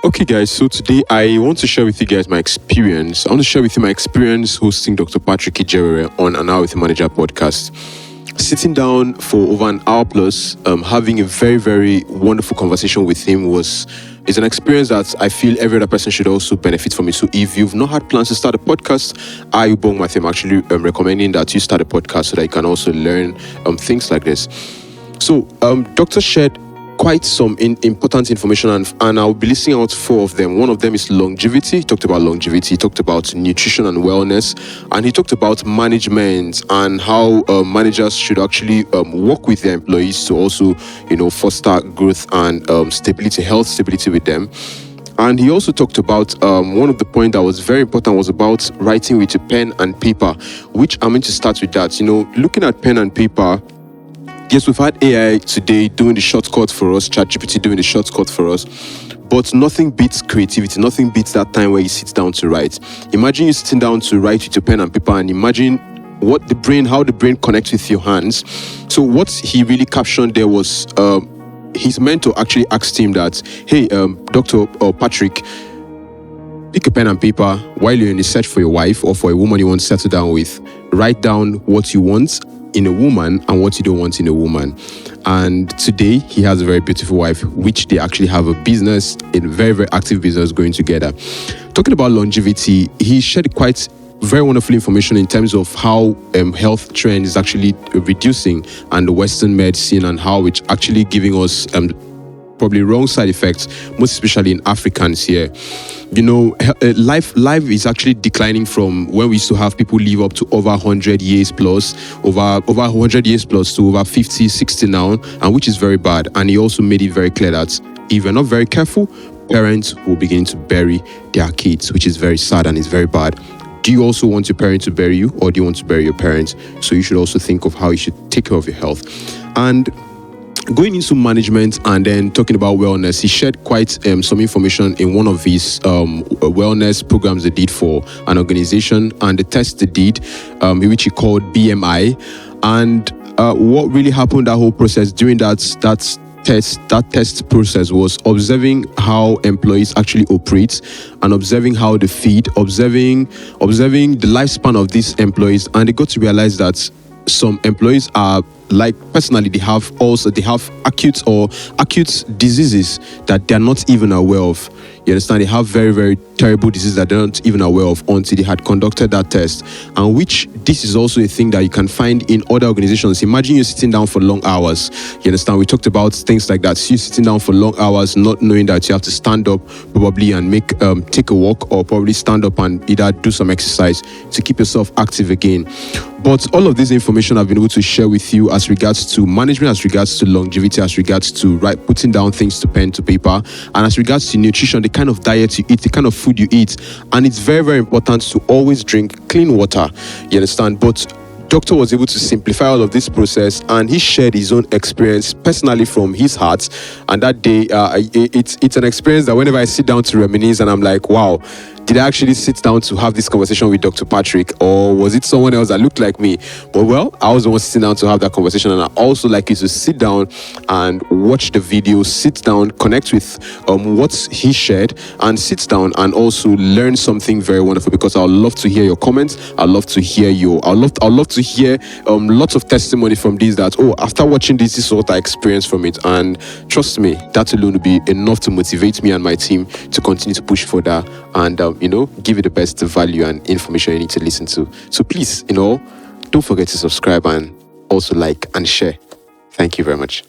Okay, guys, so today I want to share with you guys my experience. I want to share with you my experience hosting Dr. Patrick Ijewere on an Hour with a Manager podcast. Sitting down for over an hour plus, having a very, very wonderful conversation with him is an experience that I feel every other person should also benefit from it. So if you've not had plans to start a podcast, I'm actually recommending that you start a podcast so that you can also learn things like this. So Doctor shared quite some important information, and I'll be listing out four of them. One of them is longevity. He talked about longevity. He talked about nutrition and wellness, and he talked about management and how managers should actually work with their employees to also, foster growth and stability, health stability with them. And he also talked about one of the points that was very important was about writing with a pen and paper, which I'm going to start with that. Looking at pen and paper. Yes, we've had AI today doing the shortcut for us, ChatGPT doing the shortcut for us, but nothing beats creativity. Nothing beats that time where you sit down to write. Imagine you sitting down to write with your pen and paper, and imagine how the brain connects with your hands. So what he really captioned there was his mentor actually asked him that, hey, Dr. Patrick, pick a pen and paper while you're in the search for your wife or for a woman you want to settle down with. Write down what you want in a woman and what you don't want in a woman. And today he has a very beautiful wife, which they actually have a business, a very, very active business going together. Talking about longevity, he shared quite very wonderful information in terms of how health trend is actually reducing, and the Western medicine, and how it's actually giving us probably wrong side effects, most especially in Africans here. Life is actually declining from when we used to have people live up to over 100 years plus, over 100 years plus to over 50, 60 now, and which is very bad. And he also made it very clear that if you're not very careful, parents will begin to bury their kids, which is very sad and is very bad. Do you also want your parents to bury you, or do you want to bury your parents? So you should also think of how you should take care of your health. And going into management and then talking about wellness, he shared quite some information in one of his wellness programs they did for an organization, and the test they did, which he called BMI. And what really happened that whole process during that test process was observing how employees actually operate and observing how they feed, observing the lifespan of these employees, and they got to realize that some employees are personally they have acute diseases that they're not even aware of. You understand? They have very, very terrible diseases that they're not even aware of until they had conducted that test. And which this is also a thing that you can find in other organizations. Imagine you sitting down for long hours. You understand? We talked about things like that. So you sitting down for long hours, not knowing that you have to stand up probably and take a walk, or probably stand up and either do some exercise to keep yourself active again. But all of this information I've been able to share with you as regards to management, as regards to longevity, as regards to putting down things to pen to paper, and as regards to nutrition, the kind of diet you eat, the kind of food you eat. And it's very, very important to always drink clean water. You understand? But Doctor was able to simplify all of this process, and he shared his own experience personally from his heart. And that day, it's an experience that whenever I sit down to reminisce, and I'm like, wow, did I actually sit down to have this conversation with Dr. Patrick, or was it someone else that looked like me? But well, I was the one sitting down to have that conversation, and I also like you to sit down and watch the video, sit down, connect with what he shared, and sit down and also learn something very wonderful, because I'd love to hear your comments. I'd love to hear I'd love to hear lots of testimony from these that, after watching this is what I experienced from it. And trust me, that alone will be enough to motivate me and my team to continue to push further and give you the best value and information you need to listen to. So please, don't forget to subscribe and also like and share. Thank you very much.